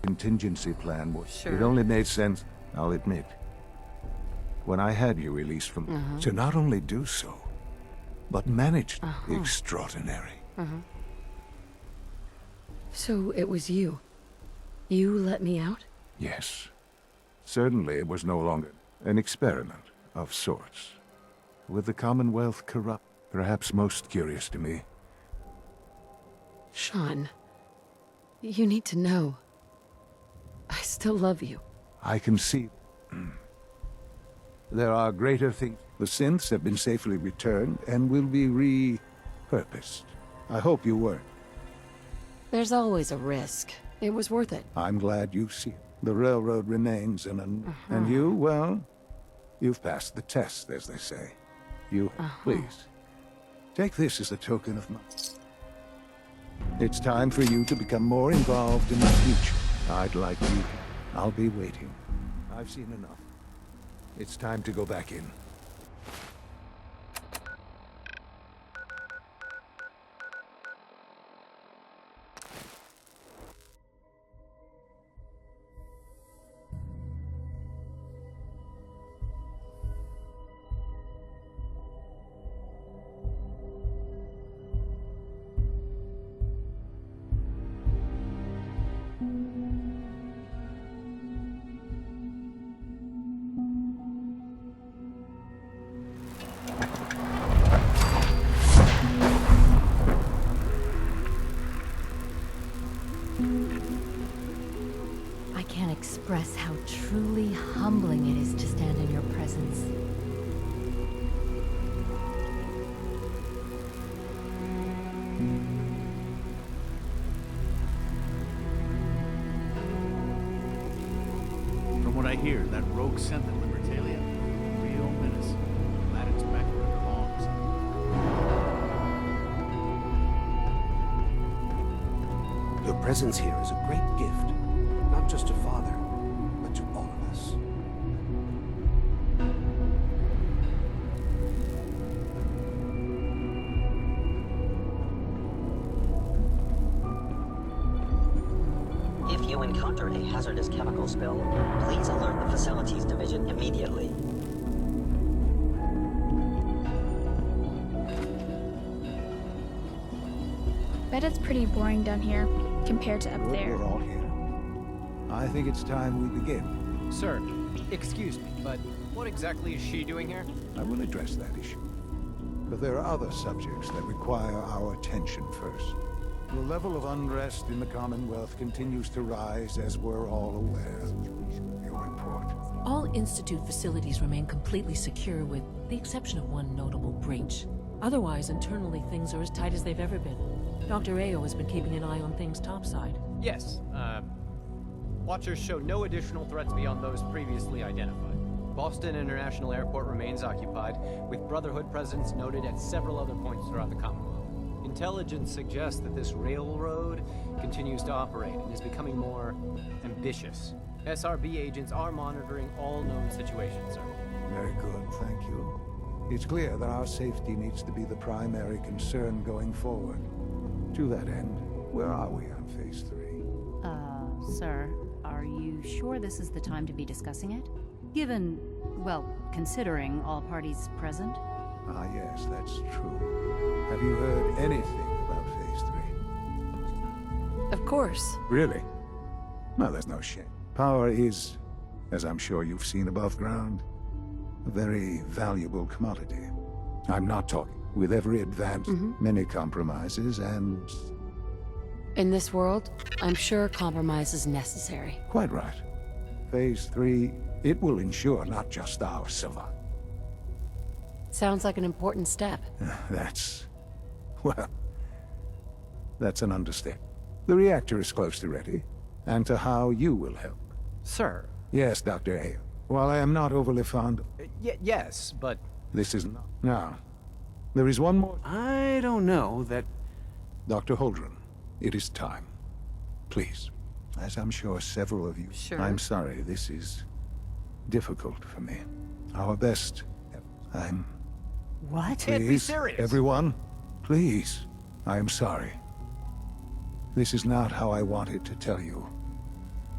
contingency plan was. Sure. It only made sense, I'll admit, when I had you released from... To not only do so, but manage extraordinary. So it was you. You let me out? Yes. Certainly it was no longer an experiment of sorts. With the Commonwealth corrupt, perhaps most curious to me. Sean, you need to know. I still love you. I can see... There are greater things. The synths have been safely returned and will be repurposed. I hope you weren't. There's always a risk. It was worth it. I'm glad you see it. The railroad remains and you, well, you've passed the test, as they say. You, please, take this as a token of my... It's time for you to become more involved in the future. I'd like you. I'll be waiting. I've seen enough. It's time to go back in. I can't express how truly humbling it is to stand in your presence. From what I hear, that rogue synth at Libertalia, real menace. Glad it's back where it belongs. Your presence here is a great gift, not just to Father, but to all of us. If you encounter a hazardous chemical spill, please alert the Facilities Division immediately. Bet it's pretty boring down here compared to up Good, there. we're all here. I think it's time we begin. Sir, excuse me, but what exactly is she doing here? I will address that issue. But there are other subjects that require our attention first. The level of unrest in the Commonwealth continues to rise, as we're all aware. Your report. All Institute facilities remain completely secure with the exception of one notable breach. Otherwise, internally, things are as tight as they've ever been. Dr. Ao has been keeping an eye on things topside. Yes, Watchers show no additional threats beyond those previously identified. Boston International Airport remains occupied, with Brotherhood presence noted at several other points throughout the Commonwealth. Intelligence suggests that this railroad continues to operate and is becoming more ambitious. SRB agents are monitoring all known situations, sir. Very good, thank you. It's clear that our safety needs to be the primary concern going forward. To that end, where are we on Phase 3? Sir, are you sure this is the time to be discussing it? Given, well, considering all parties present? Ah, yes, that's true. Have you heard anything about Phase 3? Of course. Really? Well, there's no shame. Power is, as I'm sure you've seen above ground, a very valuable commodity. I'm not talking. With every advance, many compromises, and... In this world, I'm sure compromise is necessary. Quite right. Phase 3, it will ensure not just our survival. Sounds like an important step. That's... well... that's an understatement. The reactor is close to ready, and to how you will help. Sir. Yes, Dr. Ao. While I am not overly fond of... Yes, but... This is not... Now, there is one more... I don't know that... Dr. Holdren, it is time. Please, as I'm sure several of you... Sure. I'm sorry, this is difficult for me. Our best... I'm... What? Can't be Please, serious. everyone, please. I am sorry. This is not how I wanted to tell you.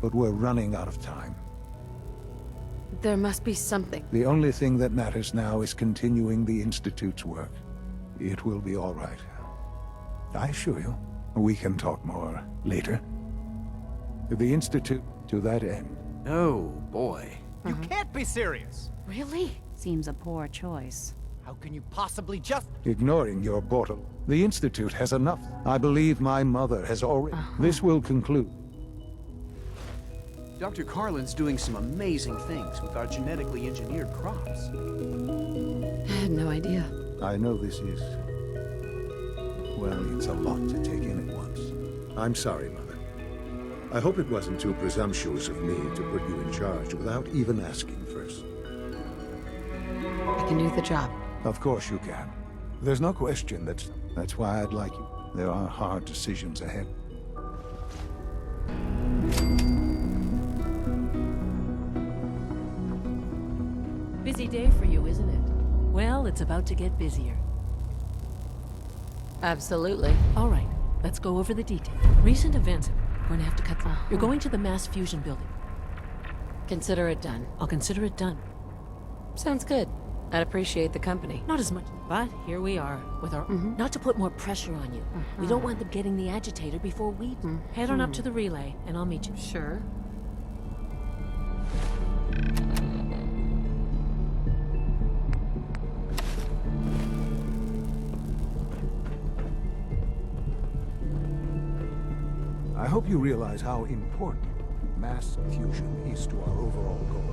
but we're running out of time. There must be something. The only thing that matters now is continuing the Institute's work. It will be all right. I assure you, we can talk more later. The Institute, to that end. Oh, boy. You can't be serious! Really? Seems a poor choice. How can you possibly just... Ignoring your portal, the Institute has enough. I believe my mother has already... This will conclude. Dr. Carlin's doing some amazing things with our genetically engineered crops. I had no idea. I know this is... well, it's a lot to take in at once. I'm sorry, Mother. I hope it wasn't too presumptuous of me to put you in charge without even asking first. I can do the job. Of course you can. There's no question that's why I'd like you. There are hard decisions ahead. Busy day for you, isn't it? Well, it's about to get busier. Absolutely. All right, let's go over the details. Recent events. We're gonna have to cut through. You're going to the mass fusion building. Consider it done. I'll consider it done. Sounds good. I'd appreciate the company. Not as much, but here we are with our... Not to put more pressure on you. We don't want them getting the agitator before we do. Head on up to the relay, and I'll meet you. Sure. I hope you realize how important mass fusion is to our overall goal.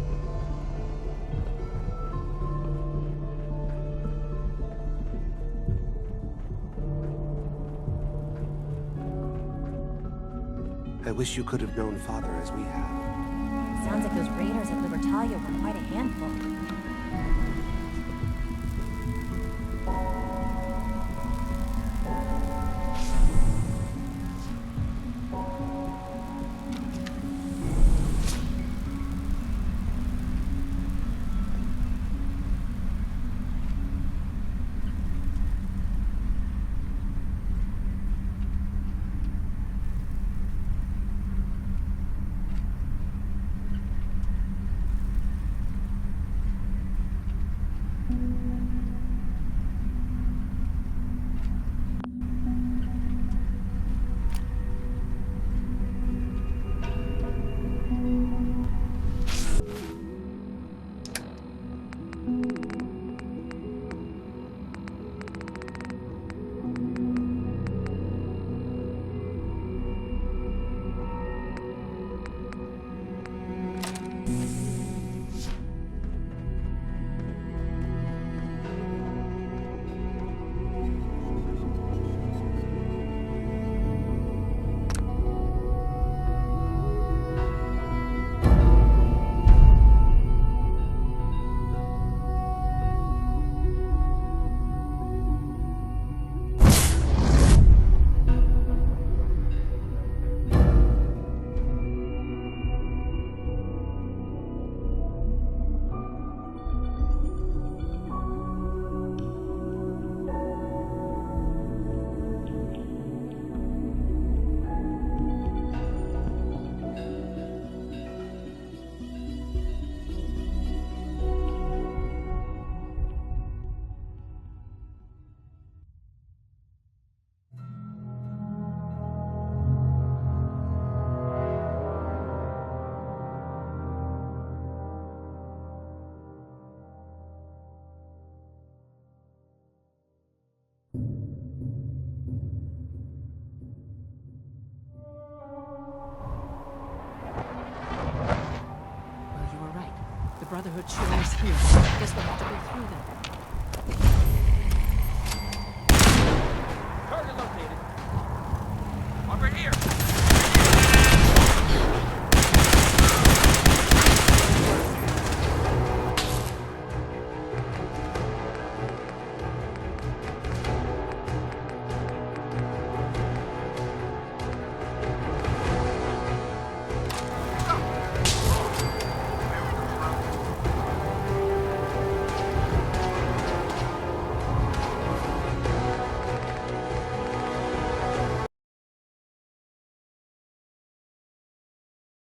I wish you could have known Father as we have. Sounds like those raiders at Libertalia were quite a handful. The Brotherhood sure is here. Guess we'll have to go through them. Target located. Over here.